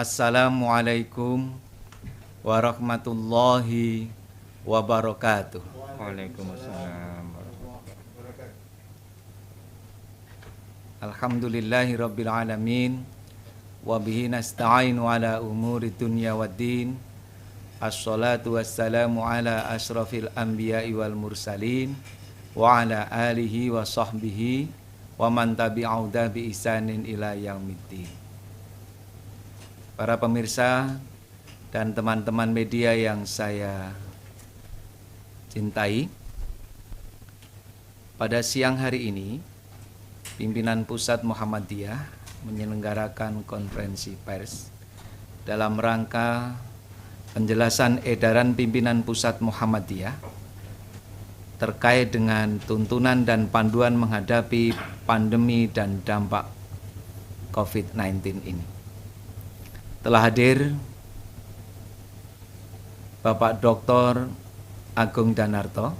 Assalamualaikum warahmatullahi wabarakatuh. Waalaikumsalam. Alhamdulillahi rabbil alamin. Wabihi nasta'inu ala umuri dunya waddin. Assalatu wassalamu ala ashrafil anbiya'i wal mursalin. Wa ala alihi wa sahbihi wa man tabi'audah bi ihsanin ila yaumiddin. Para pemirsa dan teman-teman media yang saya cintai, pada siang hari ini pimpinan Pusat Muhammadiyah menyelenggarakan konferensi pers dalam rangka penjelasan edaran pimpinan Pusat Muhammadiyah terkait dengan tuntunan dan panduan menghadapi pandemi dan dampak COVID-19 ini. Telah hadir Bapak Dr. Agung Danarto,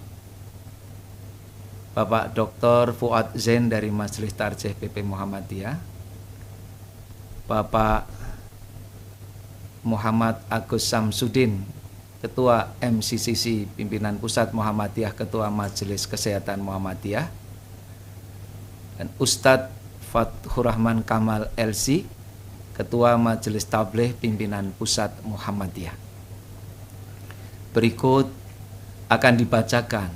Bapak Dr. Fuad Zain dari Majelis Tarjih PP Muhammadiyah, Bapak Muhammad Agus Samsudin, Ketua MCCC Pimpinan Pusat Muhammadiyah, Ketua Majelis Kesehatan Muhammadiyah, dan Ustadz Fathur Rahman Kamal LC, Ketua Majelis Tabligh Pimpinan Pusat Muhammadiyah. Berikut akan dibacakan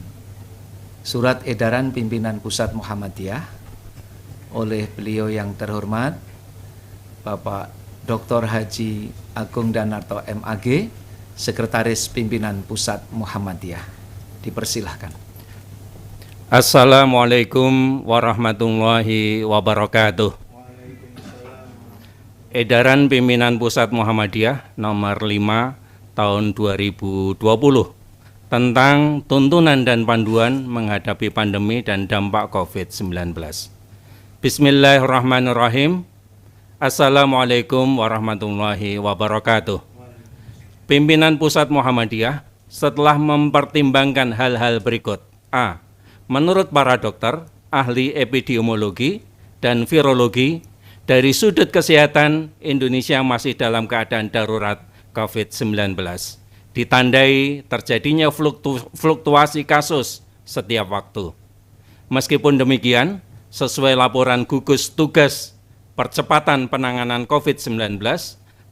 surat edaran pimpinan Pusat Muhammadiyah oleh beliau yang terhormat Bapak Dr. Haji Agung Danarto MAG, Sekretaris Pimpinan Pusat Muhammadiyah. Dipersilahkan. Assalamualaikum warahmatullahi wabarakatuh. Edaran Pimpinan Pusat Muhammadiyah nomor 5 tahun 2020 tentang tuntunan dan panduan menghadapi pandemi dan dampak COVID-19. Bismillahirrahmanirrahim. Assalamualaikum warahmatullahi wabarakatuh. Pimpinan Pusat Muhammadiyah setelah mempertimbangkan hal-hal berikut. A. Menurut para dokter, ahli epidemiologi dan virologi, dari sudut kesehatan, Indonesia masih dalam keadaan darurat COVID-19. Ditandai terjadinya fluktuasi kasus setiap waktu. Meskipun demikian, sesuai laporan gugus tugas percepatan penanganan COVID-19,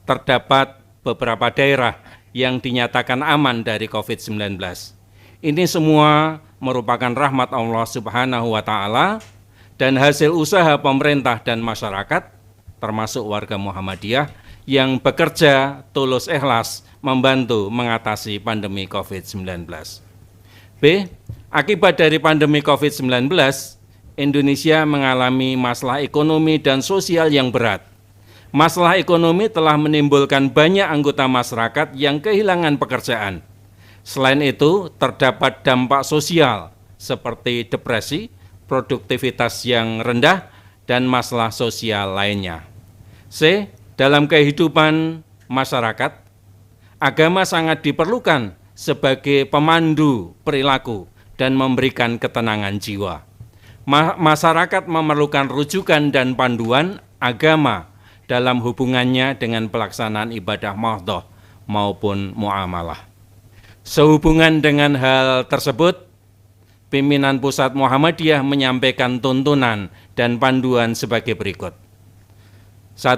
terdapat beberapa daerah yang dinyatakan aman dari COVID-19. Ini semua merupakan rahmat Allah Subhanahu wa Ta'ala dan hasil usaha pemerintah dan masyarakat, termasuk warga Muhammadiyah, yang bekerja tulus ikhlas membantu mengatasi pandemi COVID-19. B. Akibat dari pandemi COVID-19, Indonesia mengalami masalah ekonomi dan sosial yang berat. Masalah ekonomi telah menimbulkan banyak anggota masyarakat yang kehilangan pekerjaan. Selain itu, terdapat dampak sosial seperti depresi, produktivitas yang rendah, dan masalah sosial lainnya. C. Dalam kehidupan masyarakat, agama sangat diperlukan sebagai pemandu perilaku dan memberikan ketenangan jiwa. Masyarakat memerlukan rujukan dan panduan agama dalam hubungannya dengan pelaksanaan ibadah mahdhah maupun muamalah. Sehubungan dengan hal tersebut, Pimpinan Pusat Muhammadiyah menyampaikan tuntunan dan panduan sebagai berikut. 1.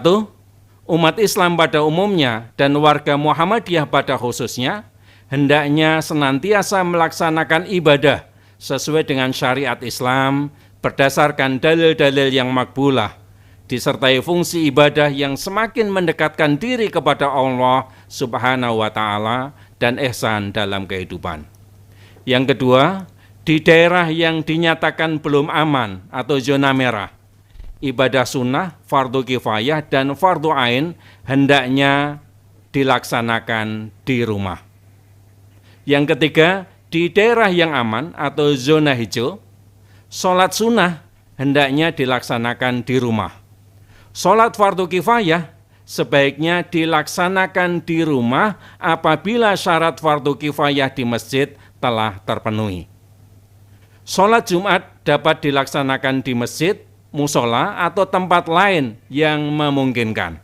Umat Islam pada umumnya dan warga Muhammadiyah pada khususnya hendaknya senantiasa melaksanakan ibadah sesuai dengan syariat Islam berdasarkan dalil-dalil yang makbulah, disertai fungsi ibadah yang semakin mendekatkan diri kepada Allah Subhanahu wa Ta'ala dan ihsan dalam kehidupan. Yang kedua, di daerah yang dinyatakan belum aman atau zona merah, ibadah sunnah, fardu kifayah, dan fardu ain hendaknya dilaksanakan di rumah. Yang ketiga, di daerah yang aman atau zona hijau, sholat sunnah hendaknya dilaksanakan di rumah. Sholat fardu kifayah sebaiknya dilaksanakan di rumah apabila syarat fardu kifayah di masjid telah terpenuhi. Sholat Jumat dapat dilaksanakan di masjid, musola, atau tempat lain yang memungkinkan.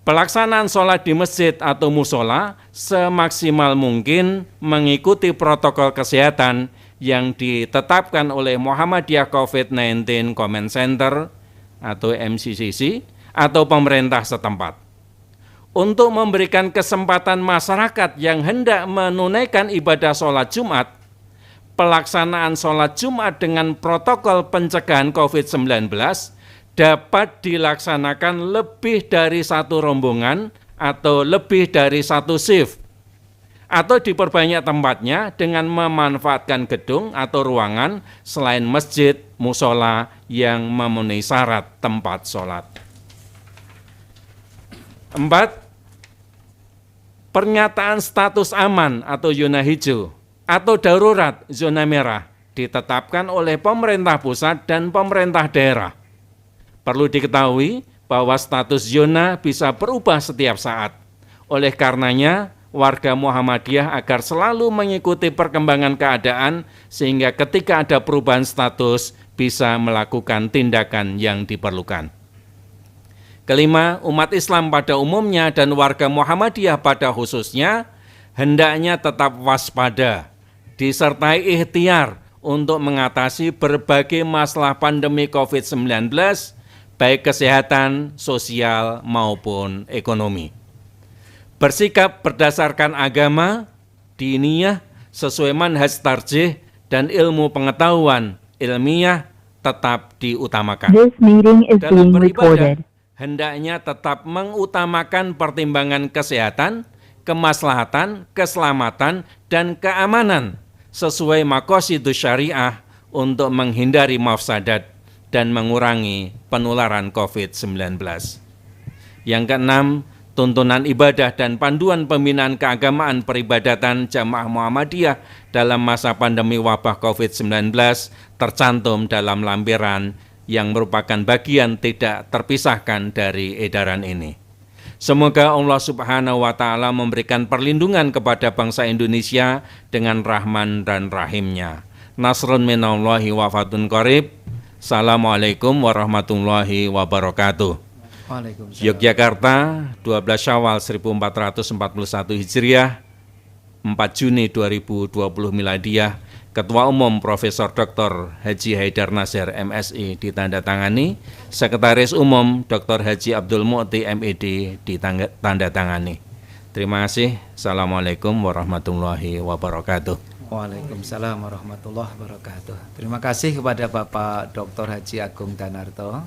Pelaksanaan sholat di masjid atau musola semaksimal mungkin mengikuti protokol kesehatan yang ditetapkan oleh Muhammadiyah COVID-19 Comment Center atau MCCC atau pemerintah setempat. Untuk memberikan kesempatan masyarakat yang hendak menunaikan ibadah sholat Jumat, pelaksanaan sholat Jumat dengan protokol pencegahan COVID-19 dapat dilaksanakan lebih dari satu rombongan atau lebih dari satu shift, atau diperbanyak tempatnya dengan memanfaatkan gedung atau ruangan selain masjid, musola yang memenuhi syarat tempat sholat. 4. Pernyataan status aman atau zona hijau atau darurat zona merah ditetapkan oleh pemerintah pusat dan pemerintah daerah. Perlu diketahui bahwa status zona bisa berubah setiap saat. Oleh karenanya, warga Muhammadiyah agar selalu mengikuti perkembangan keadaan sehingga ketika ada perubahan status bisa melakukan tindakan yang diperlukan. Kelima, umat Islam pada umumnya dan warga Muhammadiyah pada khususnya hendaknya tetap waspada, disertai ikhtiar untuk mengatasi berbagai masalah pandemi COVID-19, baik kesehatan, sosial, maupun ekonomi. Bersikap berdasarkan agama, diniyah, sesuai manhaj tarjih, dan ilmu pengetahuan ilmiah tetap diutamakan. This meeting is Dalam being beribadah, recorded. hendaknya tetap mengutamakan pertimbangan kesehatan, kemaslahatan, keselamatan, dan keamanan sesuai maqasidus syariah untuk menghindari mafsadat dan mengurangi penularan COVID-19. Yang keenam, tuntunan ibadah dan panduan pembinaan keagamaan peribadatan Jamaah Muhammadiyah dalam masa pandemi wabah COVID-19 tercantum dalam lampiran yang merupakan bagian tidak terpisahkan dari edaran ini. Semoga Allah Subhanahu wa Ta'ala memberikan perlindungan kepada bangsa Indonesia dengan Rahman dan Rahimnya. Nasrun minallahi wa fatun qarib. Assalamualaikum warahmatullahi wabarakatuh. Waalaikumsalam. Yogyakarta, 12 Syawal 1441 Hijriah, 4 Juni 2020 Miladiyah, Ketua Umum Profesor Dr. Haji Haidar Nasir MSI ditandatangani, Sekretaris Umum Dr. Haji Abdul Mu'ti MED ditandatangani. Terima kasih. Assalamualaikum warahmatullahi wabarakatuh. Waalaikumsalam warahmatullahi wabarakatuh. Terima kasih kepada Bapak Dr. Haji Agung Danarto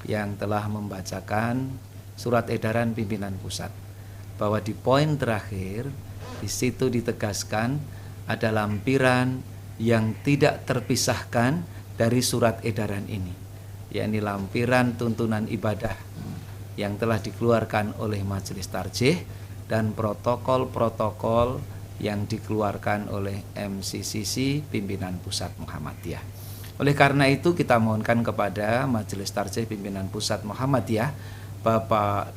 yang telah membacakan surat edaran pimpinan pusat, bahwa di poin terakhir di situ ditegaskan ada lampiran yang tidak terpisahkan dari surat edaran ini, yakni lampiran tuntunan ibadah yang telah dikeluarkan oleh Majelis Tarjih dan protokol-protokol yang dikeluarkan oleh MCCC Pimpinan Pusat Muhammadiyah. Oleh karena itu kita mohonkan kepada Majelis Tarjih Pimpinan Pusat Muhammadiyah Bapak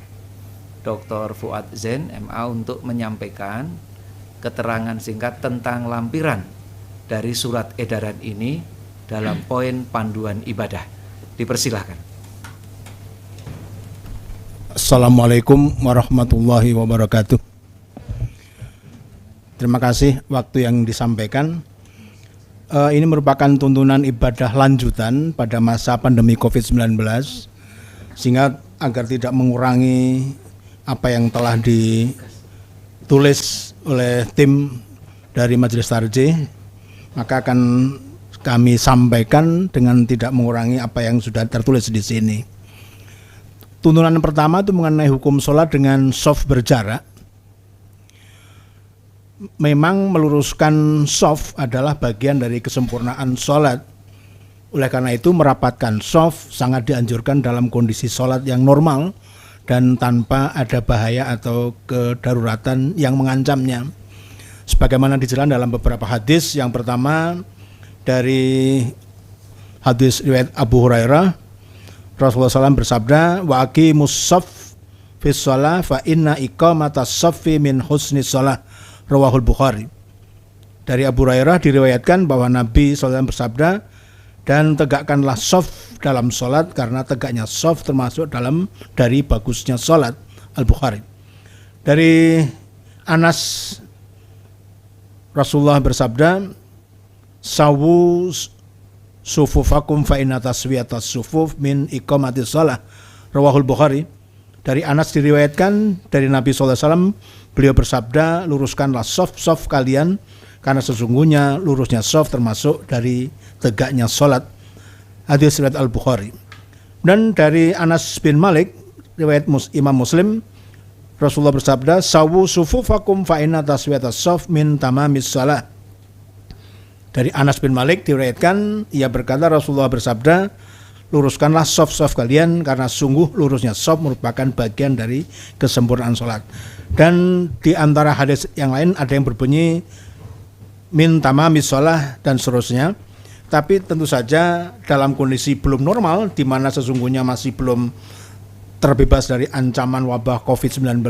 Dr. Fuad Zain MA untuk menyampaikan keterangan singkat tentang lampiran dari surat edaran ini dalam poin panduan ibadah. Dipersilahkan. Assalamualaikum warahmatullahi wabarakatuh. Terima kasih waktu yang disampaikan. Ini merupakan tuntunan ibadah lanjutan pada masa pandemi COVID-19, sehingga agar tidak mengurangi apa yang telah ditulis oleh tim dari Majelis Tarjih, maka akan kami sampaikan dengan tidak mengurangi apa yang sudah tertulis di sini. Tuntunan pertama itu mengenai hukum sholat dengan shaf berjarak. Memang meluruskan shaf adalah bagian dari kesempurnaan sholat. Oleh karena itu merapatkan shaf sangat dianjurkan dalam kondisi sholat yang normal dan tanpa ada bahaya atau kedaruratan yang mengancamnya. Sebagaimana dijelaskan dalam beberapa hadis. Yang pertama dari hadis riwayat Abu Hurairah, Rasulullah SAW bersabda, wa aqimus shaf fis shalah fa inna iqamatas shaffi min husnis shalah. Rawahul Bukhari. Dari Abu Hurairah diriwayatkan bahwa Nabi SAW bersabda, dan tegakkanlah shaf dalam sholat karena tegaknya shaf termasuk dalam dari bagusnya sholat. Al-Bukhari. Dari Anas, Rasulullah bersabda, sawu sufufakum fa inna taswiyatas sufuf min iqamatis shalah. Rawahul Bukhari. Dari Anas diriwayatkan dari Nabi SAW, beliau bersabda, luruskanlah shaf kalian, karena sesungguhnya lurusnya shaf termasuk dari tegaknya sholat. Hadis riwayat Al-Bukhari. Dan dari Anas bin Malik, riwayat Imam Muslim, Rasulullah bersabda, sawu sufufakum fa inna taswiyatas shaf min tamamis shalah. Dari Anas bin Malik diriwayatkan, ia berkata, Rasulullah bersabda, luruskanlah shaf kalian, karena sungguh lurusnya shaf merupakan bagian dari kesempurnaan sholat. Dan di antara hadis yang lain ada yang berbunyi min tamamis shalah dan seterusnya. Tapi tentu saja dalam kondisi belum normal, di mana sesungguhnya masih belum terbebas dari ancaman wabah COVID-19,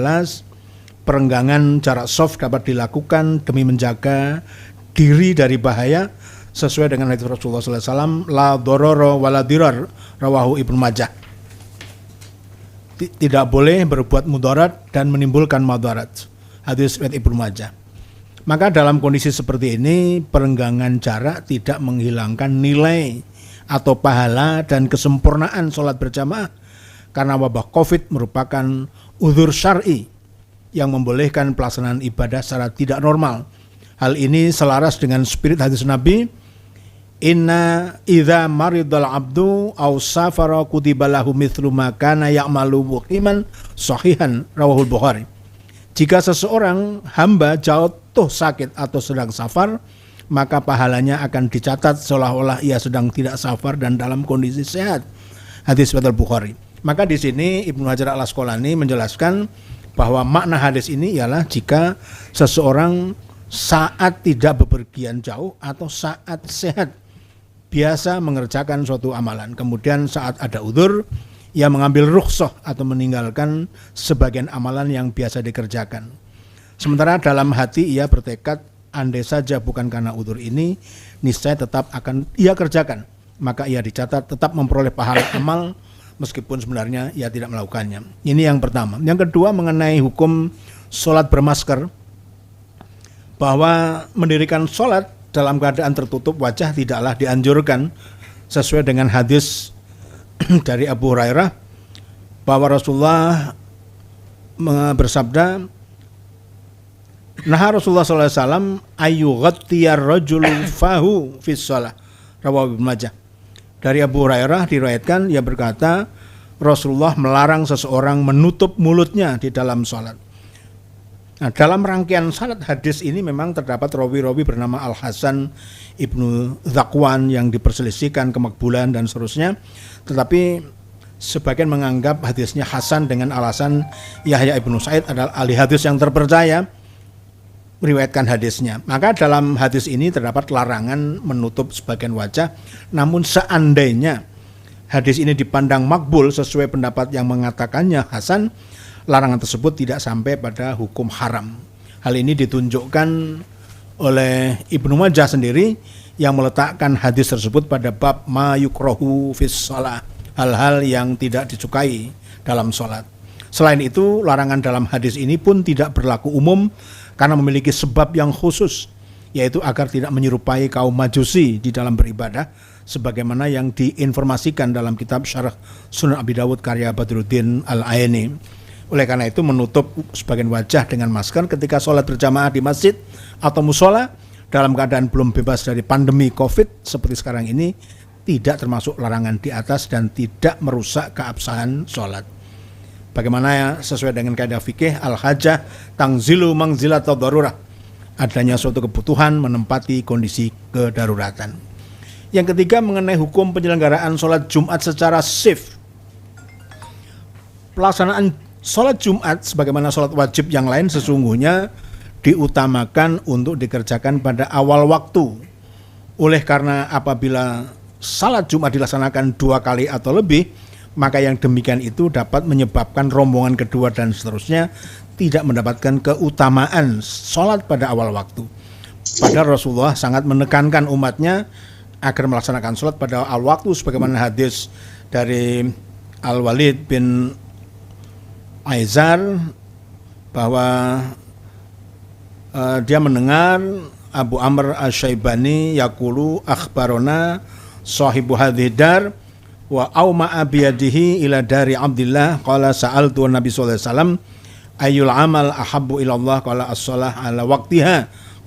perenggangan jarak shaf dapat dilakukan demi menjaga diri dari bahaya, sesuai dengan hadis Rasulullah SAW, la dororo wala dirar, rawahu Ibnu Majah. Tidak boleh berbuat mudarat dan menimbulkan madarat. Hadis riwayat Ibnu Majah. Maka dalam kondisi seperti ini, perenggangan jarak tidak menghilangkan nilai atau pahala dan kesempurnaan sholat berjamaah, karena wabah COVID merupakan uzur syar'i yang membolehkan pelaksanaan ibadah secara tidak normal. Hal ini selaras dengan spirit hadis Nabi, inna idza maridal abdu aw safara kutiba lahu mithlu ma kana ya'malu muqiman sahihan, rawahul Bukhari. Jika seseorang hamba jatuh sakit atau sedang safar, maka pahalanya akan dicatat seolah-olah ia sedang tidak safar dan dalam kondisi sehat. Hadis riwayat Bukhari. Maka di sini Ibnu Hajar Al-Asqalani menjelaskan bahwa makna hadis ini ialah jika seseorang saat tidak bepergian jauh atau saat sehat biasa mengerjakan suatu amalan, kemudian saat ada udzur ia mengambil rukhsah atau meninggalkan sebagian amalan yang biasa dikerjakan. Sementara dalam hati ia bertekad, andai saja bukan karena udzur ini, niscaya tetap akan ia kerjakan. Maka ia dicatat tetap memperoleh pahala amal meskipun sebenarnya ia tidak melakukannya. Ini yang pertama. Yang kedua mengenai hukum sholat bermasker, bahwa mendirikan sholat dalam keadaan tertutup wajah tidaklah dianjurkan, sesuai dengan hadis dari Abu Hurairah bahwa Rasulullah bersabda, nah Rasulullah SAW ayyughattiyar rajulu fahu fis shalah, rawahu Ibnu Majah. Dari Abu Hurairah diriwayatkan, ia berkata, Rasulullah melarang seseorang menutup mulutnya di dalam sholat. Nah, dalam rangkaian salat hadis ini memang terdapat rawi-rawi bernama Al-Hasan Ibnu Zakwan yang diperselisihkan kemakbulan dan seterusnya. Tetapi sebagian menganggap hadisnya hasan dengan alasan Yahya Ibnu Sa'id adalah ahli hadis yang terpercaya meriwayatkan hadisnya. Maka dalam hadis ini terdapat larangan menutup sebagian wajah. Namun seandainya hadis ini dipandang makbul sesuai pendapat yang mengatakannya hasan, larangan tersebut tidak sampai pada hukum haram. Hal ini ditunjukkan oleh Ibnu Majah sendiri yang meletakkan hadis tersebut pada bab ma yukrahu fis shalah, hal-hal yang tidak disukai dalam sholat. Selain itu, larangan dalam hadis ini pun tidak berlaku umum karena memiliki sebab yang khusus, yaitu agar tidak menyerupai kaum Majusi di dalam beribadah, sebagaimana yang diinformasikan dalam kitab Syarah Sunan Abi Dawud karya Badruddin Al-Aini. Oleh karena itu menutup sebagian wajah dengan masker ketika sholat berjamaah di masjid atau musola dalam keadaan belum bebas dari pandemi COVID seperti sekarang ini tidak termasuk larangan di atas dan tidak merusak keabsahan sholat. Bagaimana sesuai dengan kaidah fikih al-hajah tangzilu mangzilat darurah, adanya suatu kebutuhan menempati kondisi kedaruratan. Yang ketiga mengenai hukum penyelenggaraan sholat Jumat secara shift. Pelaksanaan sholat Jumat sebagaimana sholat wajib yang lain sesungguhnya diutamakan untuk dikerjakan pada awal waktu. Oleh karena apabila sholat Jumat dilaksanakan 2 kali atau lebih, maka yang demikian itu dapat menyebabkan rombongan kedua dan seterusnya tidak mendapatkan keutamaan sholat pada awal waktu. Padahal Rasulullah sangat menekankan umatnya agar melaksanakan sholat pada awal waktu sebagaimana hadis dari Al-Walid bin Aizar bahwa dia mendengar Abu Amr Asy-Syaibani yaqulu akhbarona sahibu hadhihi dar wa auma'a biyadihi ila dari Abdillah qala sa'altu Nabi sallallahu alaihi wasallam ayyul amal ahabbu ila Allah qala as-shalah ala waqtiha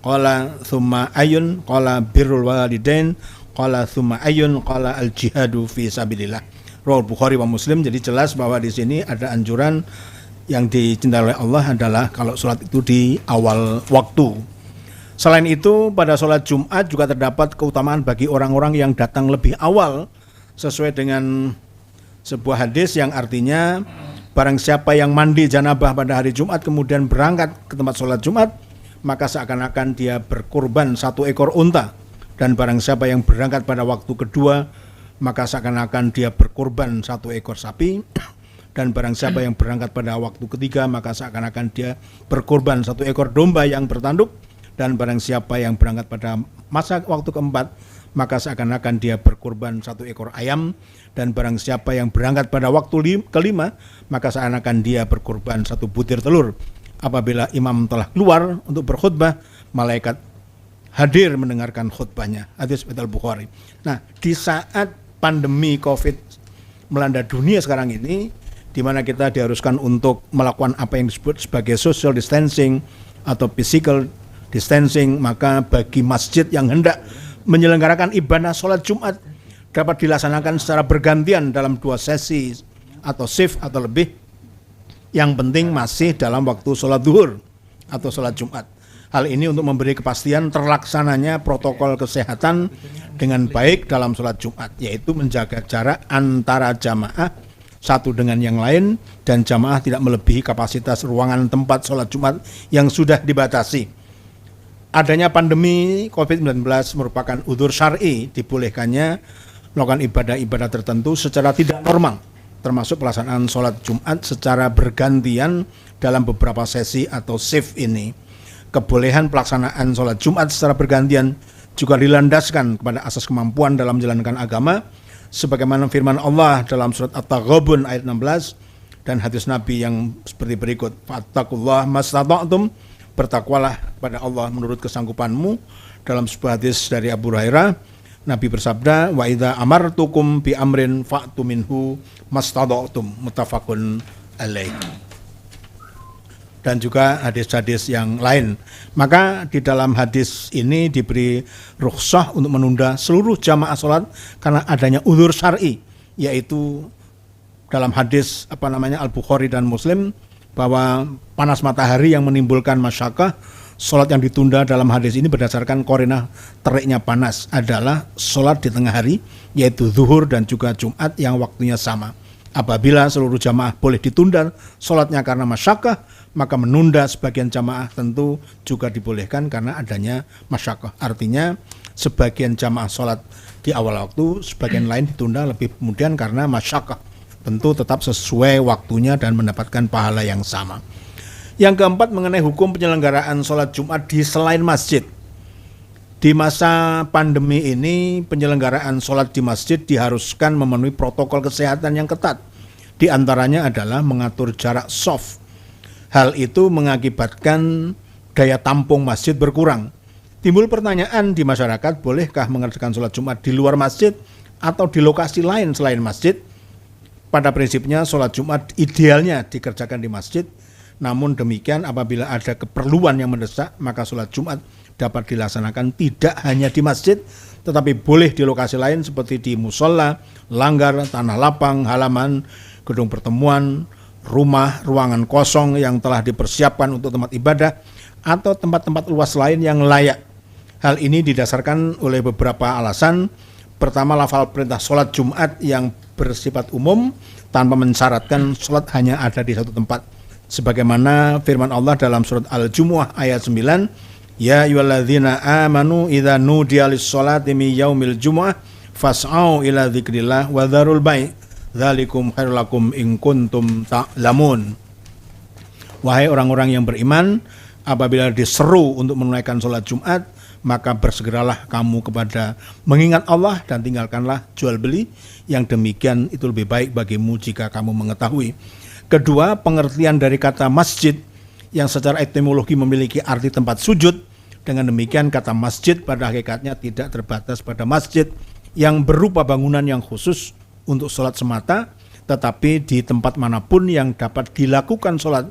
qala thumma ayun qala birrul walidain qala thumma ayun qala al-jihadu fi sabilillah. Riwayat Bukhari wa Muslim. Jadi jelas bahwa di sini ada anjuran yang dicintai oleh Allah adalah kalau sholat itu di awal waktu. Selain itu pada sholat Jumat juga terdapat keutamaan bagi orang-orang yang datang lebih awal sesuai dengan sebuah hadis yang artinya barang siapa yang mandi janabah pada hari Jumat kemudian berangkat ke tempat sholat Jumat maka seakan-akan dia berkorban 1 ekor unta, dan barang siapa yang berangkat pada waktu kedua maka seakan-akan dia berkorban 1 ekor sapi, dan barang siapa yang berangkat pada waktu ketiga maka seakan-akan dia berkorban 1 ekor domba yang bertanduk, dan barang siapa yang berangkat pada masa waktu keempat maka seakan-akan dia berkorban 1 ekor ayam, dan barang siapa yang berangkat pada waktu kelima maka seakan-akan dia berkorban 1 butir telur. Apabila imam telah keluar untuk berkhutbah, malaikat hadir mendengarkan khutbahnya. Hadis riwayat Bukhari. Nah, di saat pandemi Covid melanda dunia sekarang ini, di mana kita diharuskan untuk melakukan apa yang disebut sebagai social distancing atau physical distancing, maka bagi masjid yang hendak menyelenggarakan ibadah sholat Jumat dapat dilaksanakan secara bergantian dalam 2 sesi atau shift atau lebih. Yang penting masih dalam waktu sholat zuhur atau sholat Jumat. Hal ini untuk memberi kepastian terlaksananya protokol kesehatan dengan baik dalam sholat Jumat, yaitu menjaga jarak antara jamaah satu dengan yang lain, dan jamaah tidak melebihi kapasitas ruangan tempat sholat Jumat yang sudah dibatasi. Adanya pandemi COVID-19 merupakan udzur syar'i dibolehkannya melakukan ibadah-ibadah tertentu secara tidak normal, termasuk pelaksanaan sholat Jumat secara bergantian dalam beberapa sesi atau shift ini. Kebolehan pelaksanaan sholat Jumat secara bergantian juga dilandaskan kepada asas kemampuan dalam menjalankan agama, sebagaimana firman Allah dalam surat At-Taghabun ayat 16 dan hadis Nabi yang seperti berikut, fattaqullaha mastata'tum, bertakwalah kepada Allah menurut kesanggupanmu. Dalam sebuah hadis dari Abu Hurairah, Nabi bersabda, wa idza amartukum bi amrin fa'tu minhu mastata'tum, muttafaqun alaih. Dan juga hadis-hadis yang lain. Maka di dalam hadis ini diberi rukhsah untuk menunda seluruh jamaah sholat karena adanya udzur syar'i, yaitu dalam hadis Al-Bukhari dan Muslim bahwa panas matahari yang menimbulkan masyaqqah. Sholat yang ditunda dalam hadis ini berdasarkan qarinah teriknya panas adalah sholat di tengah hari, yaitu zuhur dan juga Jumat yang waktunya sama. Apabila seluruh jamaah boleh ditunda sholatnya karena masyaqqah, maka menunda sebagian jamaah tentu juga dibolehkan karena adanya masyaqqah. Artinya sebagian jamaah sholat di awal waktu, sebagian lain ditunda lebih kemudian karena masyaqqah. Tentu tetap sesuai waktunya dan mendapatkan pahala yang sama. Yang keempat, mengenai hukum penyelenggaraan sholat Jumat di selain masjid. Di masa pandemi ini, penyelenggaraan sholat di masjid diharuskan memenuhi protokol kesehatan yang ketat. Di antaranya adalah mengatur jarak shaf. Hal itu mengakibatkan daya tampung masjid berkurang. Timbul pertanyaan di masyarakat, bolehkah mengerjakan sholat Jumat di luar masjid atau di lokasi lain selain masjid? Pada prinsipnya sholat Jumat idealnya dikerjakan di masjid. Namun demikian apabila ada keperluan yang mendesak, maka sholat Jumat dapat dilaksanakan tidak hanya di masjid, tetapi boleh di lokasi lain seperti di musola, langgar, tanah lapang, halaman, gedung pertemuan, rumah, ruangan kosong yang telah dipersiapkan untuk tempat ibadah, atau tempat-tempat luas lain yang layak. Hal ini didasarkan oleh beberapa alasan. Pertama, lafal perintah sholat Jumat yang bersifat umum tanpa mensyaratkan sholat hanya ada di satu tempat. Sebagaimana firman Allah dalam surat Al-Jumu'ah ayat 9, ya ayyuhalladzina amanu idza nudiya lis-sholati min yaumil jumu'ah fas'au ila dzikrillah wa dzarul bai' dzalikum khairul lakum in kuntum ta'lamun. Wahai orang-orang yang beriman, apabila diseru untuk menunaikan sholat Jumat, maka bersegeralah kamu kepada mengingat Allah dan tinggalkanlah jual beli, yang demikian itu lebih baik bagimu jika kamu mengetahui. Kedua, pengertian dari kata masjid yang secara etimologi memiliki arti tempat sujud. Dengan demikian kata masjid pada hakikatnya tidak terbatas pada masjid yang berupa bangunan yang khusus untuk sholat semata, tetapi di tempat manapun yang dapat dilakukan sholat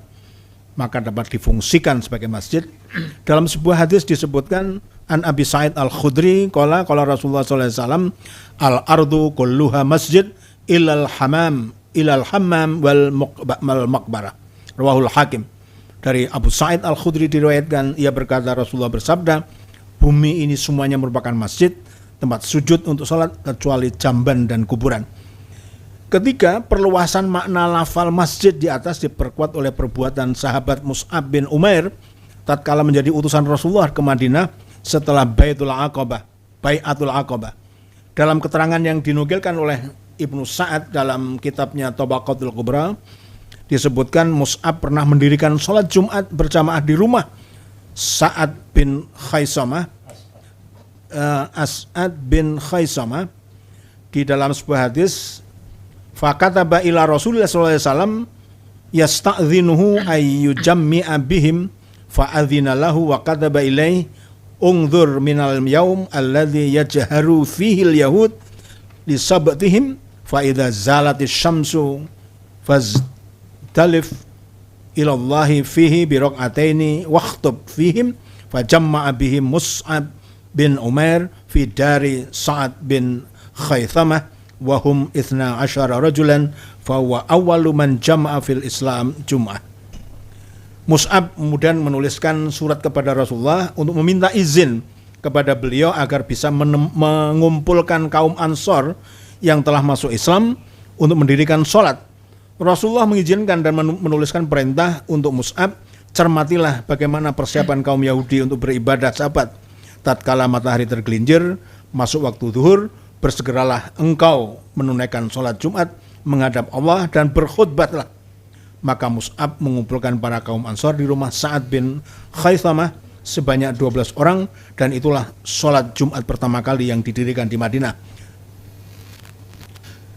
maka dapat difungsikan sebagai masjid. Dalam sebuah hadis disebutkan an Abi Sa'id Al-Khudri qala Rasulullah sallallahu alaihi wasallam al-ardu kulluha masjid ilal hammam wal maqbarah. Rawahul Hakim. Dari Abu Sa'id Al-Khudri diriwayatkan, ia berkata, Rasulullah bersabda, bumi ini semuanya merupakan masjid, tempat sujud untuk sholat kecuali jamban dan kuburan. Ketiga, perluasan makna lafal masjid di atas diperkuat oleh perbuatan sahabat Mus'ab bin Umair tatkala menjadi utusan Rasulullah ke Madinah setelah Baiatul Aqabah. Dalam keterangan yang dinukilkan oleh Ibnu Sa'ad dalam kitabnya Tabaqatul Kubra, disebutkan Mus'ab pernah mendirikan sholat Jumat berjamaah di rumah As'ad bin Khaisamah. Di dalam sebuah hadis, fakataba ila Rasulullah sallallahu alaihi wasallam yasta'dhinuhu ay yujammi'a bihim fa'adhina lahu wa kataba ilaihi unzur minal yaum alladhi yajharu fihi al-yahud li sabtihim fa idza zalatis syamsu fazdalif ila Allahi fihi bi raq'ataini waqtub fihim fajamma'a bihim Mus'ab bin Umair fi dari Sa'ad bin Khaisamah wa hum 12 rajulan fa huwa awwalu man jama'a fil Islam Jum'ah. Mus'ab kemudian menuliskan surat kepada Rasulullah untuk meminta izin kepada beliau agar bisa mengumpulkan kaum Ansor yang telah masuk Islam untuk mendirikan sholat. Rasulullah mengizinkan dan menuliskan perintah untuk Mus'ab, cermatilah bagaimana persiapan kaum Yahudi untuk beribadah Sabat. Tatkala matahari tergelincir masuk waktu zuhur, bersegeralah engkau menunaikan sholat Jumat menghadap Allah dan berkhutbatlah. Maka Mus'ab mengumpulkan para kaum Ansor di rumah Sa'ad bin Khaisamah sebanyak 12 orang, dan itulah sholat Jumat pertama kali yang didirikan di Madinah.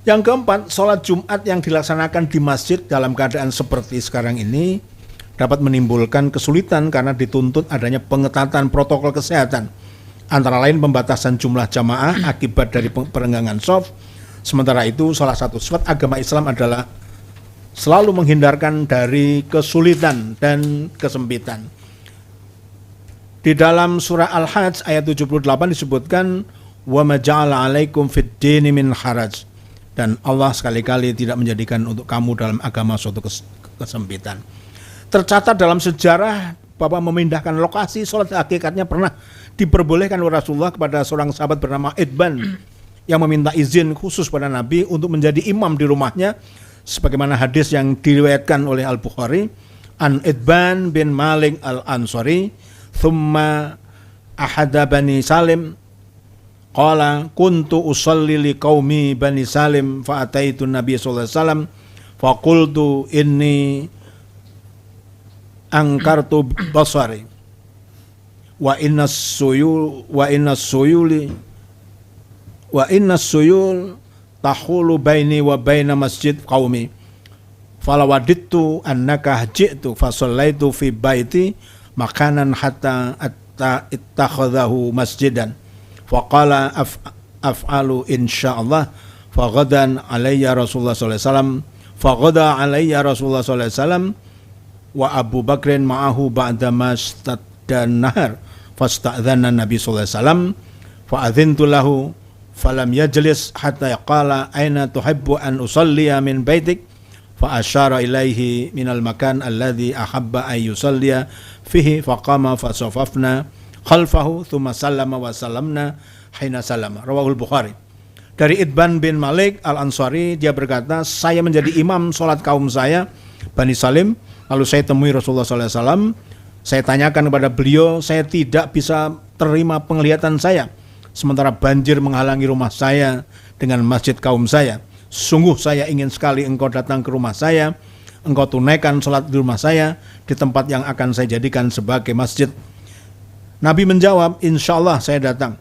Yang keempat, sholat Jumat yang dilaksanakan di masjid dalam keadaan seperti sekarang ini dapat menimbulkan kesulitan karena dituntut adanya pengetatan protokol kesehatan, antara lain pembatasan jumlah jamaah akibat dari perenggangan shaf. Sementara itu, salah satu sifat agama Islam adalah selalu menghindarkan dari kesulitan dan kesempitan. Di dalam surah Al-Hajj ayat 78 disebutkan wa ma ja'ala 'alaikum fid dini min haraj, dan Allah sekali-kali tidak menjadikan untuk kamu dalam agama suatu kesempitan. Tercatat dalam sejarah bahwa memindahkan lokasi sholat hakikatnya pernah diperbolehkan oleh Rasulullah kepada seorang sahabat bernama Idban yang meminta izin khusus pada Nabi untuk menjadi imam di rumahnya, sebagaimana hadis yang diriwayatkan oleh Al-Bukhari an Idban bin Malik Al-Ansari thumma ahada bani Salim qala kuntu usalli li qaumi bani Salim fa ataitu Nabi sallallahu alaihi wasallam fa qultu inni angkartu basari wa inna suyul tahulu baini wa baina masjid qaumi falawadittu annaka ji'tu fa sallaitu fi baiti makanan hatta ittakhadhahu masjidan faqala af'alu insyaallah faghadan alayya Rasulullah sallallahu alaihi wasallam faghada alayya Rasulullah sallallahu alaihi wasallam wa Abu Bakrin ma'ahu ba'da mastaddan nahar fasta'dzana Nabi sallallahu alaihi wasallam fa adzintu lahu falam yajlis hatta qala aina tuhibbu an usalliya min baitik fa asyara ilaihi minal makan alladhi ahabba ay yusalliya fihi faqama fa safafna khalfahu thumma sallama wa sallamna hina sallama. Rawahul Bukhari. Dari Idban bin Malik Al-Ansari, dia berkata, saya menjadi imam sholat kaum saya Bani Salim, lalu saya temui Rasulullah SAW. Saya tanyakan kepada beliau, saya tidak bisa terima penglihatan saya sementara banjir menghalangi rumah saya dengan masjid kaum saya. Sungguh saya ingin sekali engkau datang ke rumah saya, engkau tunaikan sholat di rumah saya di tempat yang akan saya jadikan sebagai masjid. Nabi menjawab, insya Allah saya datang.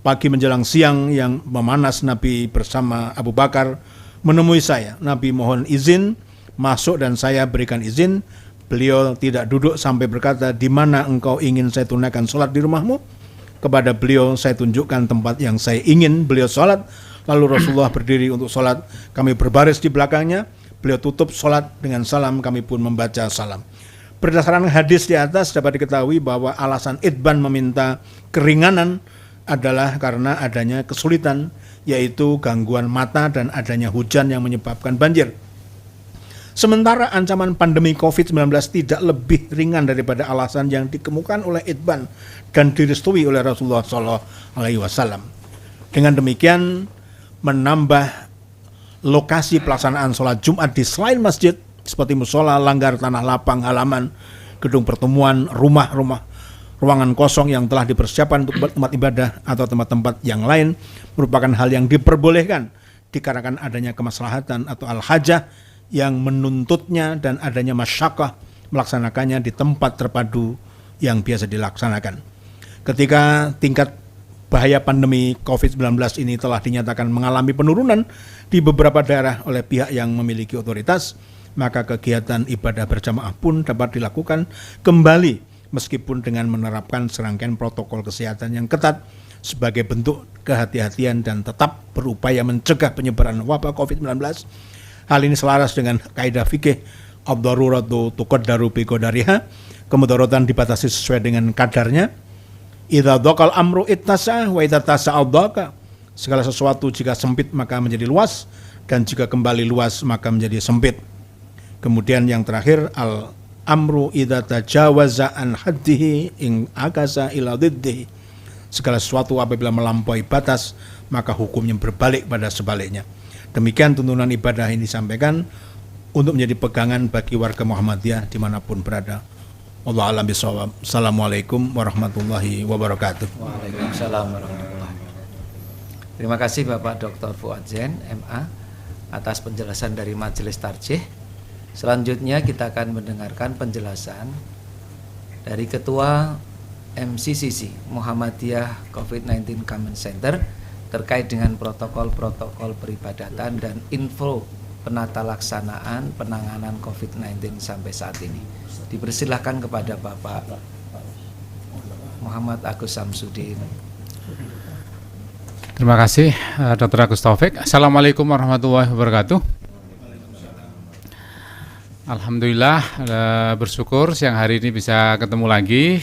Pagi menjelang siang yang memanas, Nabi bersama Abu Bakar menemui saya. Nabi mohon izin masuk dan saya berikan izin. Beliau tidak duduk sampai berkata, di mana engkau ingin saya tunaikan sholat di rumahmu? Kepada beliau saya tunjukkan tempat yang saya ingin beliau sholat. Lalu Rasulullah berdiri untuk sholat, kami berbaris di belakangnya. Beliau tutup sholat dengan salam, kami pun membaca salam. Berdasarkan hadis di atas dapat diketahui bahwa alasan Itban meminta keringanan adalah karena adanya kesulitan, yaitu gangguan mata dan adanya hujan yang menyebabkan banjir. Sementara ancaman pandemi COVID-19 tidak lebih ringan daripada alasan yang dikemukakan oleh Itban dan direstui oleh Rasulullah SAW. Dengan demikian, menambah lokasi pelaksanaan sholat Jumat di selain masjid, seperti musola, langgar, tanah lapang, halaman, gedung pertemuan, rumah-rumah, ruangan kosong yang telah dipersiapkan untuk tempat ibadah atau tempat-tempat yang lain, merupakan hal yang diperbolehkan dikarenakan adanya kemaslahatan atau al-hajah yang menuntutnya dan adanya masyaqqah melaksanakannya di tempat terpadu yang biasa dilaksanakan. Ketika tingkat bahaya pandemi COVID-19 ini telah dinyatakan mengalami penurunan di beberapa daerah oleh pihak yang memiliki otoritas, maka kegiatan ibadah berjamaah pun dapat dilakukan kembali meskipun dengan menerapkan serangkaian protokol kesehatan yang ketat sebagai bentuk kehati-hatian dan tetap berupaya mencegah penyebaran wabah COVID-19. Hal ini selaras dengan kaidah fikih ad-daruratu tuqaddaru bi qadariha, kemudaratan dibatasi sesuai dengan kadarnya. Idza dhaqal amru ittasa wa idza tasa'a dhaqa. Segala sesuatu jika sempit maka menjadi luas, dan jika kembali luas maka menjadi sempit. Kemudian yang terakhir, al amru idza tajawaza an haddihi in akasa ila dhiddihi. Segala sesuatu apabila melampaui batas maka hukumnya berbalik pada sebaliknya. Demikian tuntunan ibadah ini disampaikan untuk menjadi pegangan bagi warga Muhammadiyah dimanapun berada. Wallahu a'lam bishawab. Assalamualaikum warahmatullahi wabarakatuh. Waalaikumsalam warahmatullahi wabarakatuh. Terima kasih Bapak Dr. Fuad Zain, MA, atas penjelasan dari Majelis Tarjih. Selanjutnya kita akan mendengarkan penjelasan dari Ketua MCCC Muhammadiyah COVID-19 Command Center terkait dengan protokol-protokol peribadatan dan info penata laksanaan penanganan COVID-19 sampai saat ini. Dipersilahkan kepada Bapak Muhammad Agus Samsudin. Terima kasih Dr. Agus Taufik. Assalamualaikum warahmatullahi wabarakatuh. Alhamdulillah, bersyukur siang hari ini bisa ketemu lagi.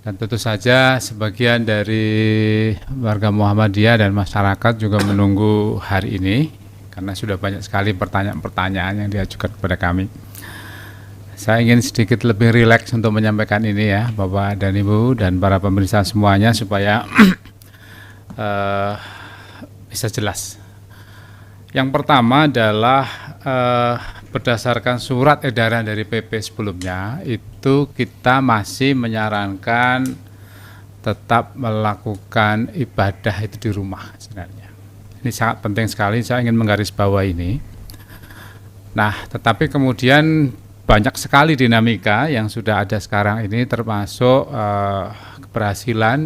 Dan tentu saja sebagian dari warga Muhammadiyah dan masyarakat juga menunggu hari ini karena sudah banyak sekali pertanyaan-pertanyaan yang diajukan kepada kami. Saya ingin sedikit lebih rileks untuk menyampaikan ini ya, Bapak dan Ibu dan para pemirsa semuanya supaya bisa jelas. Yang pertama adalah berdasarkan surat edaran dari PP sebelumnya, itu kita masih menyarankan tetap melakukan ibadah itu di rumah sebenarnya. Ini sangat penting sekali, saya ingin menggarisbawahi ini. Nah, tetapi kemudian banyak sekali dinamika yang sudah ada sekarang ini, termasuk keberhasilan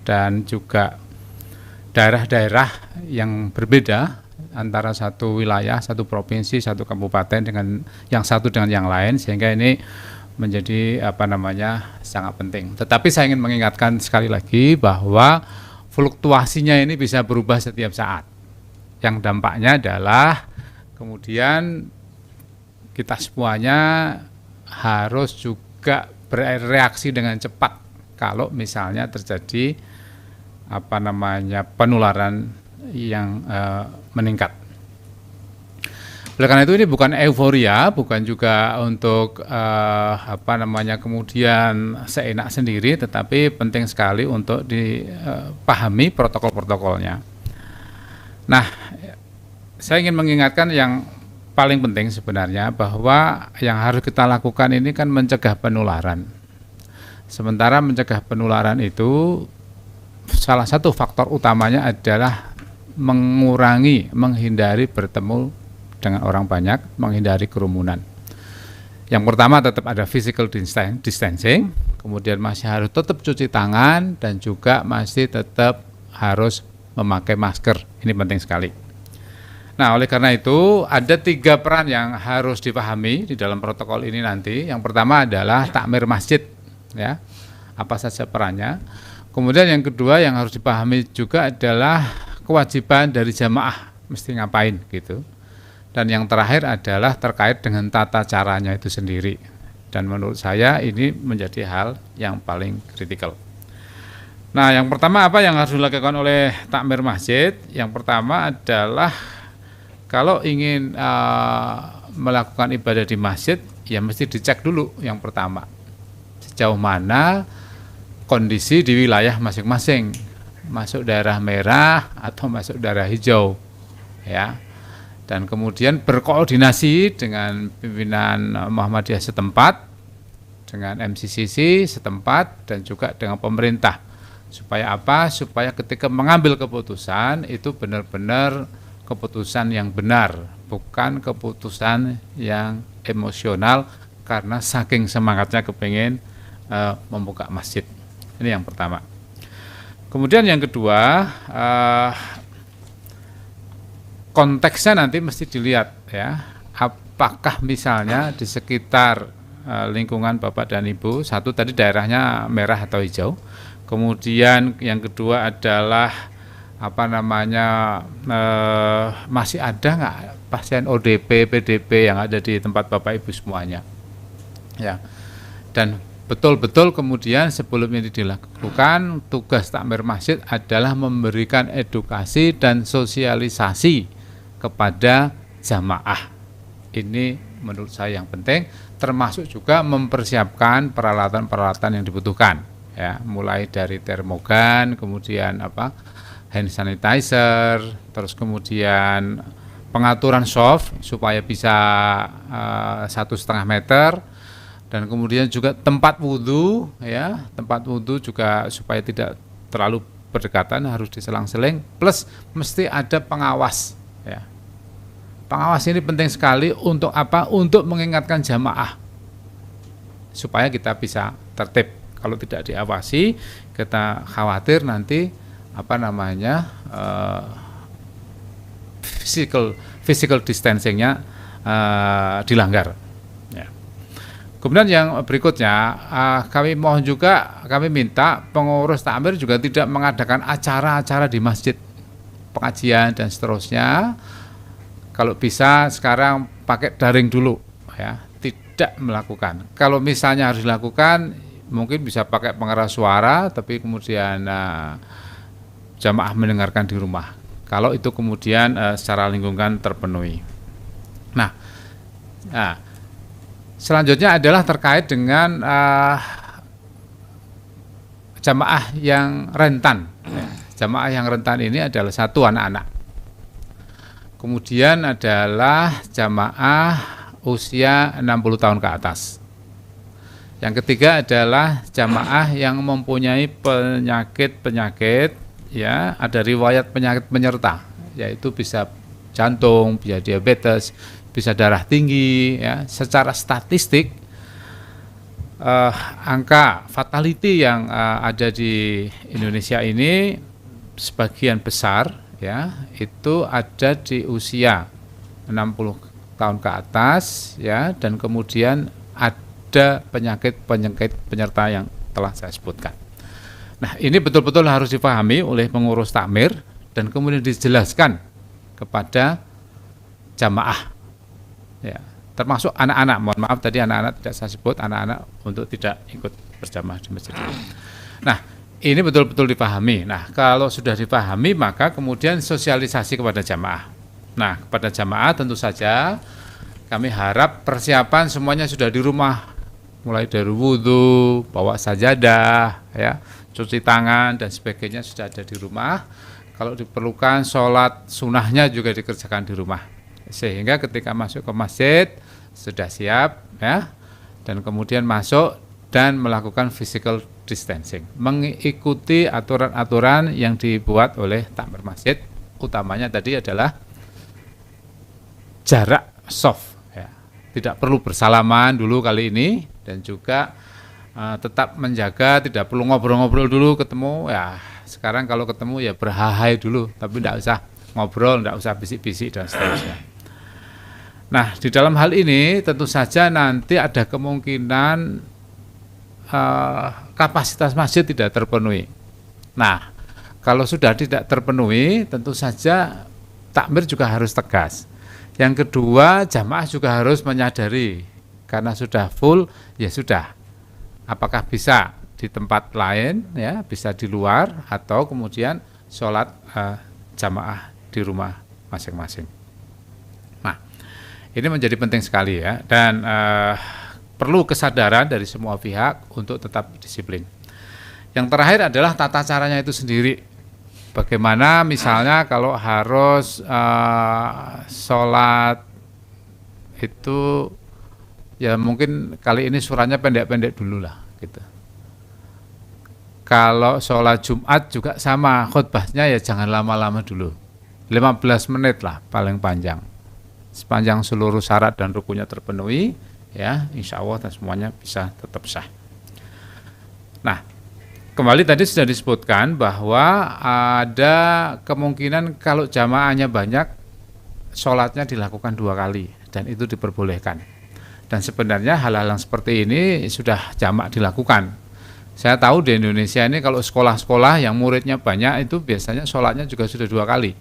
dan juga daerah-daerah yang berbeda antara satu wilayah, satu provinsi, satu kabupaten dengan yang satu dengan yang lain, sehingga ini menjadi sangat penting. Tetapi saya ingin mengingatkan sekali lagi bahwa fluktuasinya ini bisa berubah setiap saat. Yang dampaknya adalah kemudian kita semuanya harus juga bereaksi dengan cepat kalau misalnya terjadi penularan yang meningkat. Oleh karena itu ini bukan euforia, bukan juga untuk kemudian seenak sendiri, tetapi penting sekali untuk dipahami protokol-protokolnya. Nah, saya ingin mengingatkan yang paling penting sebenarnya bahwa yang harus kita lakukan ini kan mencegah penularan. Sementara mencegah penularan itu salah satu faktor utamanya adalah menghindari bertemu dengan orang banyak, menghindari kerumunan. Yang pertama tetap ada physical distancing, kemudian masih harus tetap cuci tangan dan juga masih tetap harus memakai masker. Ini penting sekali. Nah, oleh karena itu ada 3 peran yang harus dipahami di dalam protokol ini nanti. Yang pertama adalah takmir masjid, ya. Apa saja perannya. Kemudian yang kedua yang harus dipahami juga adalah kewajiban dari jamaah mesti ngapain gitu. Dan yang terakhir adalah terkait dengan tata caranya itu sendiri. Dan menurut saya ini menjadi hal yang paling kritikal. Nah, yang pertama apa yang harus dilakukan oleh takmir masjid? Yang pertama adalah kalau ingin melakukan ibadah di masjid, ya mesti dicek dulu yang pertama. Sejauh mana kondisi di wilayah masing-masing. Masuk daerah merah atau masuk daerah hijau. Ya. Dan kemudian berkoordinasi dengan pimpinan Muhammadiyah setempat, dengan MCCC setempat, dan juga dengan pemerintah. Supaya apa? Supaya ketika mengambil keputusan itu benar-benar keputusan yang benar, bukan keputusan yang emosional karena saking semangatnya kepingin membuka masjid. Ini yang pertama. Kemudian yang kedua, konteksnya nanti mesti dilihat ya. Apakah misalnya di sekitar lingkungan Bapak dan Ibu, satu tadi daerahnya merah atau hijau. Kemudian yang kedua adalah masih ada nggak pasien ODP, PDP yang ada di tempat Bapak Ibu semuanya, ya. Dan betul-betul kemudian sebelum ini dilakukan, tugas takmir masjid adalah memberikan edukasi dan sosialisasi kepada jamaah. Ini menurut saya yang penting, termasuk juga mempersiapkan peralatan-peralatan yang dibutuhkan. Ya, mulai dari termogan, kemudian hand sanitizer, terus kemudian pengaturan soft supaya bisa 1,5 meter, dan kemudian juga tempat wudhu, ya, tempat wudhu juga supaya tidak terlalu berdekatan harus diselang-seling, plus mesti ada pengawas. Ya. Pengawas ini penting sekali untuk apa? Untuk mengingatkan jamaah supaya kita bisa tertib. Kalau tidak diawasi, kita khawatir nanti physical distancingnya dilanggar. Ya. Kemudian yang berikutnya, kami minta pengurus takmir juga tidak mengadakan acara-acara di masjid, pengajian dan seterusnya. Kalau bisa sekarang pakai daring dulu, ya, tidak melakukan. Kalau misalnya harus dilakukan, mungkin bisa pakai pengeras suara, tapi kemudian jamaah mendengarkan di rumah. Kalau itu kemudian secara lingkungan terpenuhi. Nah, selanjutnya adalah terkait dengan jamaah yang rentan. Jamaah yang rentan ini adalah satu, anak-anak. Kemudian adalah jamaah usia 60 tahun ke atas. Yang ketiga adalah jamaah yang mempunyai penyakit-penyakit, ya, ada riwayat penyakit penyerta, yaitu bisa jantung, bisa diabetes, bisa darah tinggi, ya. Secara statistik angka fatality yang ada di Indonesia ini sebagian besar, ya, itu ada di usia 60 tahun ke atas, ya, dan kemudian ada penyakit penyerta yang telah saya sebutkan. Nah, ini betul-betul harus dipahami oleh pengurus takmir dan kemudian dijelaskan kepada jamaah. Ya, termasuk anak-anak. Mohon maaf tadi anak-anak tidak saya sebut, anak-anak untuk tidak ikut berjamaah di masjid. Nah, ini betul-betul dipahami. Nah, kalau sudah dipahami maka kemudian sosialisasi kepada jamaah. Nah, kepada jamaah tentu saja kami harap persiapan semuanya sudah di rumah. Mulai dari wudhu, bawa sajadah, ya, cuci tangan dan sebagainya sudah ada di rumah. Kalau diperlukan sholat sunnahnya juga dikerjakan di rumah. Sehingga ketika masuk ke masjid sudah siap, ya, dan kemudian masuk dan melakukan physical distancing, mengikuti aturan-aturan yang dibuat oleh takmir masjid. Utamanya tadi adalah jarak soft, ya. Tidak perlu bersalaman dulu kali ini. Dan juga tetap menjaga, tidak perlu ngobrol-ngobrol dulu ketemu, ya. Sekarang kalau ketemu ya berhahai dulu, tapi tidak usah ngobrol, tidak usah bisik-bisik dan seterusnya. Nah, di dalam hal ini tentu saja nanti ada kemungkinan kapasitas masjid tidak terpenuhi. Nah, kalau sudah tidak terpenuhi, tentu saja takmir juga harus tegas. Yang kedua, jamaah juga harus menyadari, karena sudah full, ya sudah. Apakah bisa di tempat lain, ya, bisa di luar, atau kemudian sholat jamaah di rumah masing-masing. Nah, ini menjadi penting sekali ya, dan perlu kesadaran dari semua pihak untuk tetap disiplin. Yang terakhir adalah tata caranya itu sendiri. Bagaimana misalnya kalau harus sholat itu ya mungkin kali ini suratnya pendek-pendek dulu lah gitu. Kalau sholat Jumat juga sama, khutbahnya ya jangan lama-lama dulu, 15 menit lah paling panjang. Sepanjang seluruh syarat dan rukunnya terpenuhi, ya insya Allah dan semuanya bisa tetap sah. Nah, kembali tadi sudah disebutkan bahwa ada kemungkinan kalau jamaahnya banyak, sholatnya dilakukan 2 kali dan itu diperbolehkan. Dan sebenarnya hal-hal yang seperti ini sudah jamak dilakukan. Saya tahu di Indonesia ini kalau sekolah-sekolah yang muridnya banyak itu biasanya sholatnya juga sudah 2 kali.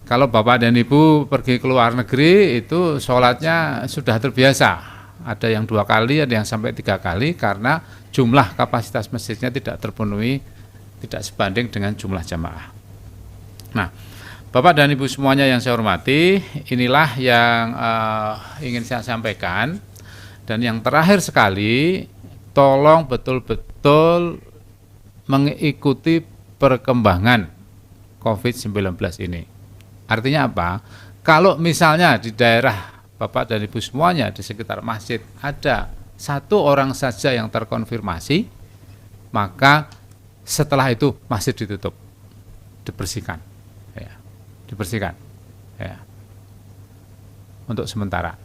Kalau Bapak dan Ibu pergi ke luar negeri itu sholatnya sudah terbiasa. Ada yang 2 kali, ada yang sampai 3 kali karena jumlah kapasitas masjidnya tidak terpenuhi, tidak sebanding dengan jumlah jamaah. Nah, Bapak dan Ibu semuanya yang saya hormati, inilah yang ingin saya sampaikan. Dan yang terakhir sekali, tolong betul-betul mengikuti perkembangan COVID-19 ini. Artinya apa? Kalau misalnya di daerah Bapak dan Ibu semuanya di sekitar masjid ada 1 orang saja yang terkonfirmasi, maka setelah itu masjid ditutup, dibersihkan, ya, dibersihkan, ya, untuk sementara.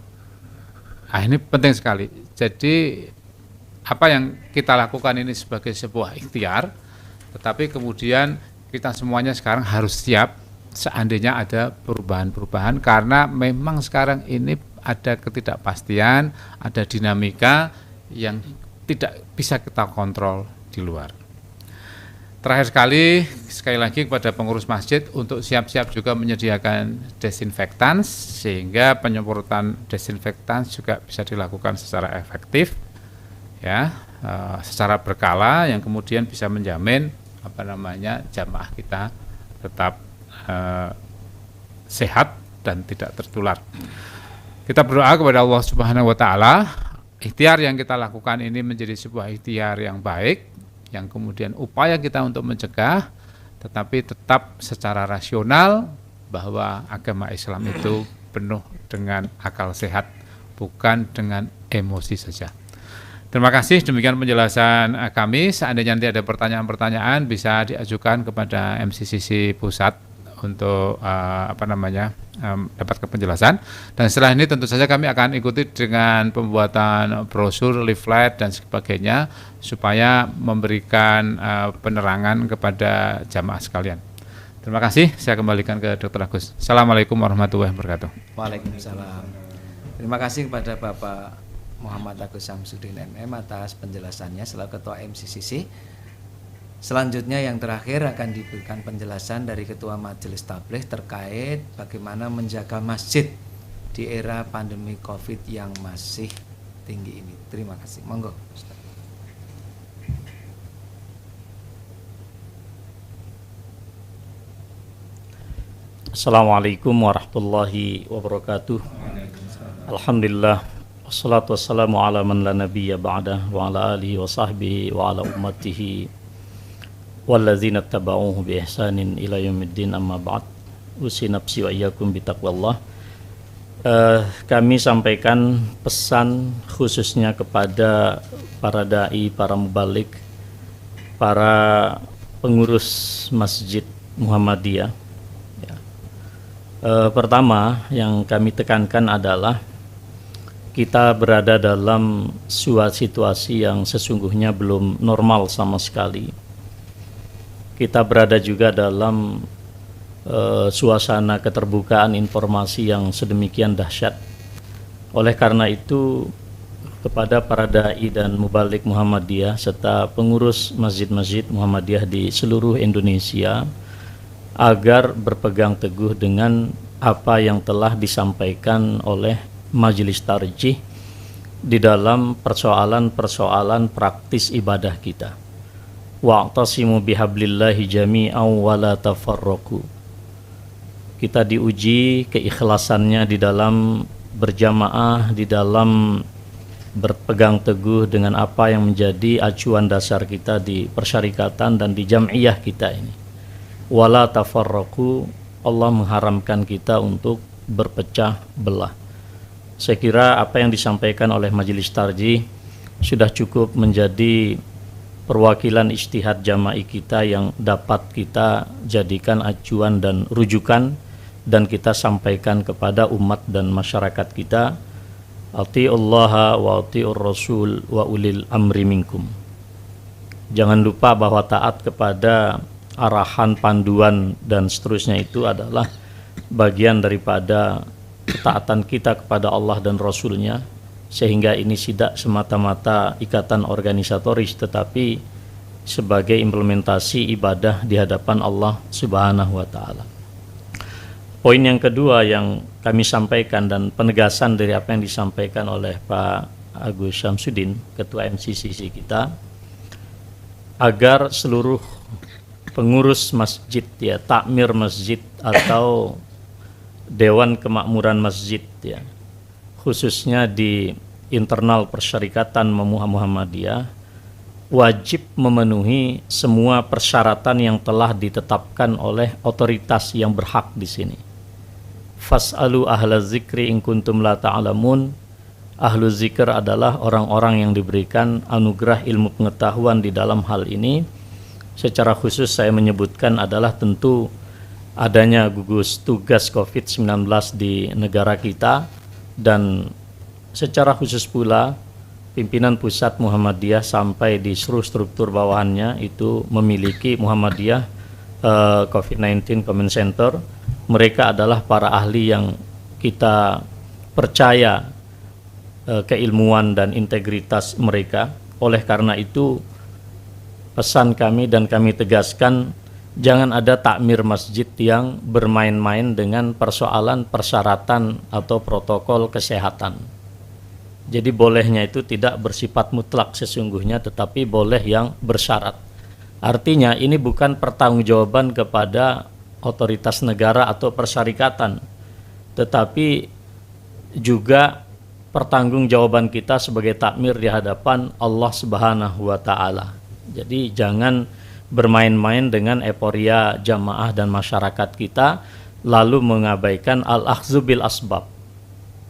Nah, ini penting sekali. Jadi apa yang kita lakukan ini sebagai sebuah ikhtiar, tetapi kemudian kita semuanya sekarang harus siap seandainya ada perubahan-perubahan, karena memang sekarang ini ada ketidakpastian, ada dinamika yang tidak bisa kita kontrol di luar. Terakhir sekali lagi kepada pengurus masjid untuk siap-siap juga menyediakan desinfektan sehingga penyemprotan desinfektan juga bisa dilakukan secara efektif, ya, secara berkala yang kemudian bisa menjamin jamaah kita tetap sehat dan tidak tertular. Kita berdoa kepada Allah Subhanahu wa taala, ikhtiar yang kita lakukan ini menjadi sebuah ikhtiar yang baik, yang kemudian upaya kita untuk mencegah, tetapi tetap secara rasional bahwa agama Islam itu penuh dengan akal sehat, bukan dengan emosi saja. Terima kasih, demikian penjelasan kami. Seandainya nanti ada pertanyaan-pertanyaan bisa diajukan kepada MCCC Pusat untuk dapatkan penjelasan. Dan setelah ini tentu saja kami akan ikuti dengan pembuatan brosur, leaflet dan sebagainya supaya memberikan penerangan kepada jamaah sekalian. Terima kasih, saya kembalikan ke Dr. Agus. Assalamualaikum warahmatullahi wabarakatuh. Waalaikumsalam. Terima kasih kepada Bapak Muhammad Agus Samsudin MM atas penjelasannya selaku Ketua MCCC. Selanjutnya yang terakhir akan diberikan penjelasan dari Ketua Majelis Tabligh terkait bagaimana menjaga masjid di era pandemi COVID yang masih tinggi ini. Terima kasih. Monggo, Ustaz. Assalamualaikum warahmatullahi wabarakatuh. Alhamdulillah, wassalatu wassalamu ala man la nabiyya ba'dah wa ala alihi wa sahbihi wa ala ummatihi walladzina tabauhu bi ihsanin ila yaumiddin, amma ba'd. Usi nafsi wa iyyakum bitaqwallah. Kami sampaikan pesan khususnya kepada para dai, para mubalik, para pengurus Masjid Muhammadiyah. Pertama yang kami tekankan adalah kita berada dalam suatu situasi yang sesungguhnya belum normal sama sekali. Kita berada juga dalam suasana keterbukaan informasi yang sedemikian dahsyat. Oleh karena itu, kepada para dai dan mubalik Muhammadiyah serta pengurus masjid-masjid Muhammadiyah di seluruh Indonesia agar berpegang teguh dengan apa yang telah disampaikan oleh Majelis Tarjih di dalam persoalan-persoalan praktis ibadah kita. Wa'tasimu bihablillahi jami'an wa la tafarraqu. Kita diuji keikhlasannya di dalam berjamaah, di dalam berpegang teguh dengan apa yang menjadi acuan dasar kita di persyarikatan dan di jam'iyah kita ini. Wala tafarraqu, Allah mengharamkan kita untuk berpecah belah. Saya kira apa yang disampaikan oleh Majelis Tarjih sudah cukup menjadi perwakilan ijtihad jama'i kita yang dapat kita jadikan acuan dan rujukan dan kita sampaikan kepada umat dan masyarakat kita. Atiullaha wa atiur rasul wa ulil amri minkum. Jangan lupa bahwa taat kepada arahan, panduan dan seterusnya itu adalah bagian daripada ketaatan kita kepada Allah dan Rasulnya, sehingga ini tidak semata-mata ikatan organisatoris tetapi sebagai implementasi ibadah di hadapan Allah Subhanahu wa taala. Poin yang kedua yang kami sampaikan dan penegasan dari apa yang disampaikan oleh Pak Agus Syamsuddin, Ketua MCCC kita, agar seluruh pengurus masjid, ya, takmir masjid atau Dewan Kemakmuran Masjid, ya, khususnya di internal persyarikatan Muhammadiyah, wajib memenuhi semua persyaratan yang telah ditetapkan oleh otoritas yang berhak di sini. Fas'alu ahla zikri in kuntum la ta'lamun. Ahlu zikr adalah orang-orang yang diberikan anugerah ilmu pengetahuan di dalam hal ini. Secara khusus saya menyebutkan adalah tentu adanya gugus tugas COVID-19 di negara kita, dan secara khusus pula pimpinan pusat Muhammadiyah sampai di seluruh struktur bawahannya itu memiliki Muhammadiyah COVID-19 Command Center. Mereka adalah para ahli yang kita percaya keilmuan dan integritas mereka. Oleh karena itu pesan kami dan kami tegaskan, jangan ada takmir masjid yang bermain-main dengan persoalan persyaratan atau protokol kesehatan. Jadi bolehnya itu tidak bersifat mutlak sesungguhnya, tetapi boleh yang bersyarat. Artinya ini bukan pertanggungjawaban kepada otoritas negara atau persyarikatan, tetapi juga pertanggungjawaban kita sebagai takmir di hadapan Allah Subhanahu wa taala. Jadi jangan bermain-main dengan euforia jamaah dan masyarakat kita lalu mengabaikan al-akhdzu bil asbab.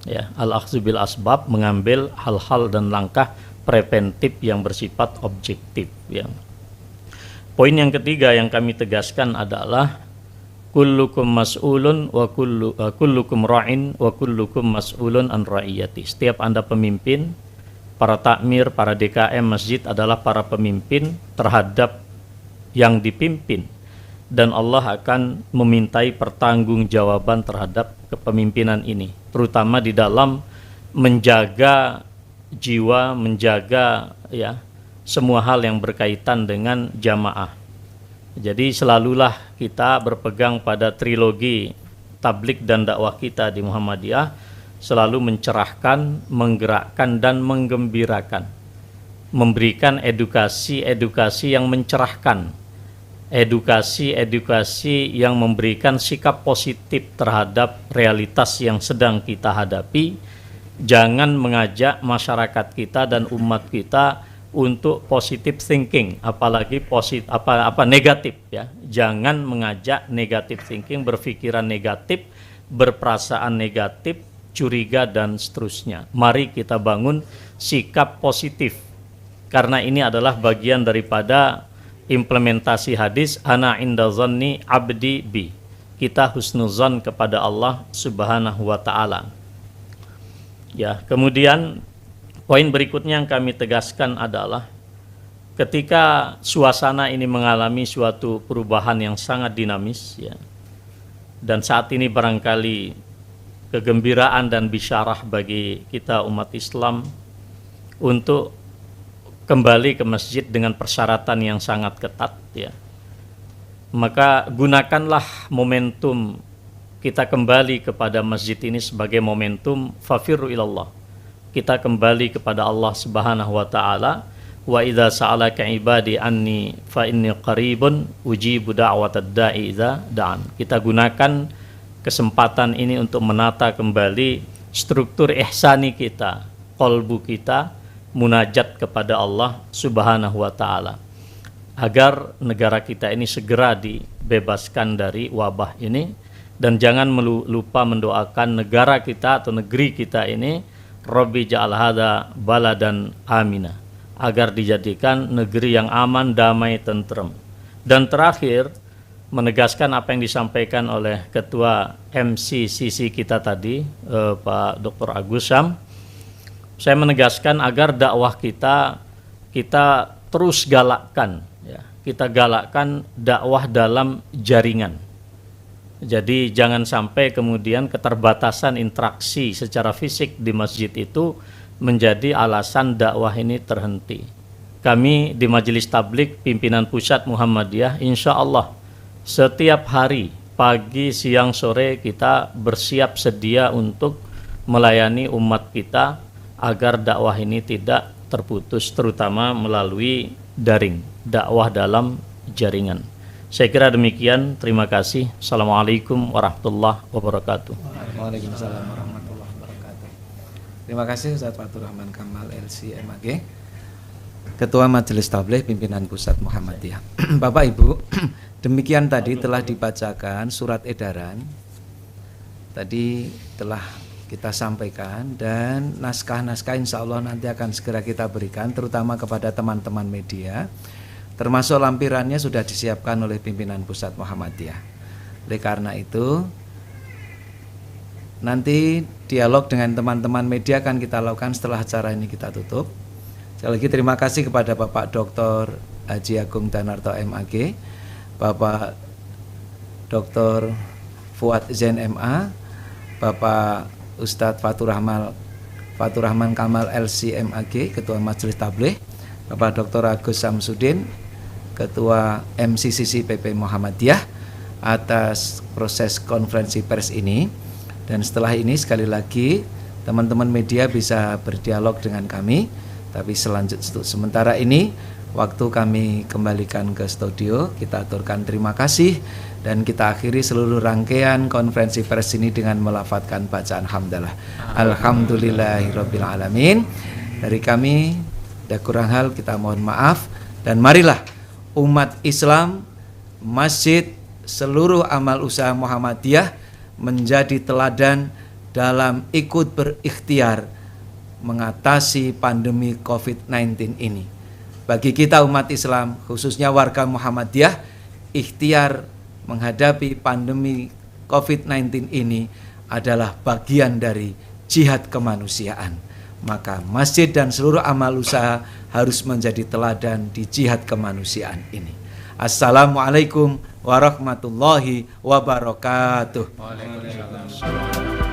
Ya, al-akhdzu bil asbab, mengambil hal-hal dan langkah preventif yang bersifat objektif, ya. Poin yang ketiga yang kami tegaskan adalah kullukum mas'ulun wa kullukum ra'in wa kullukum mas'ulun an ra'iyati. Setiap Anda pemimpin, para takmir, para DKM masjid adalah para pemimpin terhadap yang dipimpin, dan Allah akan memintai pertanggungjawaban terhadap kepemimpinan ini, terutama di dalam menjaga jiwa, menjaga, ya, semua hal yang berkaitan dengan jamaah. Jadi selalulah kita berpegang pada trilogi tablik dan dakwah kita di Muhammadiyah, selalu mencerahkan, menggerakkan dan menggembirakan, memberikan edukasi yang mencerahkan, edukasi yang memberikan sikap positif terhadap realitas yang sedang kita hadapi. Jangan mengajak masyarakat kita dan umat kita untuk positive thinking, apalagi negatif, ya. Jangan mengajak negatif thinking, berpikiran negatif, berperasaan negatif, curiga dan seterusnya. Mari kita bangun sikap positif, karena ini adalah bagian daripada implementasi hadis ana inda zanni abdi bi. Kita husnuzan kepada Allah Subhanahu wa taala. Ya, kemudian poin berikutnya yang kami tegaskan adalah ketika suasana ini mengalami suatu perubahan yang sangat dinamis, ya, Dan saat ini barangkali kegembiraan dan bisyarah bagi kita umat Islam untuk kembali ke masjid dengan persyaratan yang sangat ketat ya. Maka gunakanlah momentum kita kembali kepada masjid ini sebagai momentum fafirru ilallah. Kita kembali kepada Allah Subhanahu wa taala. Wa idza sa'alaka ibadi anni fa inni qaribun ujibu da'watad da'i idza da'an. Kita gunakan kesempatan ini untuk menata kembali struktur ihsani kita, qalbu kita, munajat kepada Allah Subhanahu wa taala, agar negara kita ini segera dibebaskan dari wabah ini. Dan jangan lupa mendoakan negara kita atau negeri kita ini, Rabbi ja'al hadza baladan amina, agar dijadikan negeri yang aman, damai, tentrem. Dan terakhir, menegaskan apa yang disampaikan oleh Ketua MCCC kita tadi, Pak Dr. Agus Syam. Saya menegaskan agar dakwah kita terus galakkan, ya. Kita galakkan dakwah dalam jaringan. Jadi jangan sampai kemudian keterbatasan interaksi secara fisik di masjid itu menjadi alasan dakwah ini terhenti. Kami di Majelis Tabligh Pimpinan Pusat Muhammadiyah, insya Allah setiap hari pagi, siang, sore kita bersiap sedia untuk melayani umat kita agar dakwah ini tidak terputus, terutama melalui daring, dakwah dalam jaringan. Saya kira demikian. Terima kasih. Assalamualaikum warahmatullahi wabarakatuh. Waalaikumsalam warahmatullahi wabarakatuh. Terima kasih Ustaz Fatur Rahman Kamal LCMAG, Ketua Majelis Tabligh Pimpinan Pusat Muhammadiyah. Bapak Ibu, demikian tadi telah dibacakan surat edaran. Tadi telah kita sampaikan, dan naskah-naskah insya Allah nanti akan segera kita berikan, terutama kepada teman-teman media. Termasuk lampirannya sudah disiapkan oleh pimpinan pusat Muhammadiyah. Oleh karena itu, nanti dialog dengan teman-teman media akan kita lakukan setelah acara ini kita tutup. Sekali lagi terima kasih kepada Bapak Dr. Haji Agung Danarto MAG, Bapak Dr. Fuad Zain MA, Bapak Ustadz Fatur Rahman Kamal LCMAG, Ketua Majelis Tabligh, Bapak Dr. Agus Samsudin, Ketua MCCC PP Muhammadiyah, atas proses konferensi pers ini. Dan setelah ini sekali lagi teman-teman media bisa berdialog dengan kami. Tapi sementara ini waktu kami kembalikan ke studio, kita aturkan terima kasih dan kita akhiri seluruh rangkaian konferensi pers ini dengan melafadzkan bacaan hamdalah. Alhamdulillahirabbil alamin. Dari kami ada kurang hal kita mohon maaf, dan marilah umat Islam, masjid, seluruh amal usaha Muhammadiyah menjadi teladan dalam ikut berikhtiar mengatasi pandemi COVID-19 ini. Bagi kita umat Islam, khususnya warga Muhammadiyah, ikhtiar menghadapi pandemi COVID-19 ini adalah bagian dari jihad kemanusiaan. Maka masjid dan seluruh amal usaha harus menjadi teladan di jihad kemanusiaan ini. Assalamualaikum warahmatullahi wabarakatuh. Waalaikumsalam.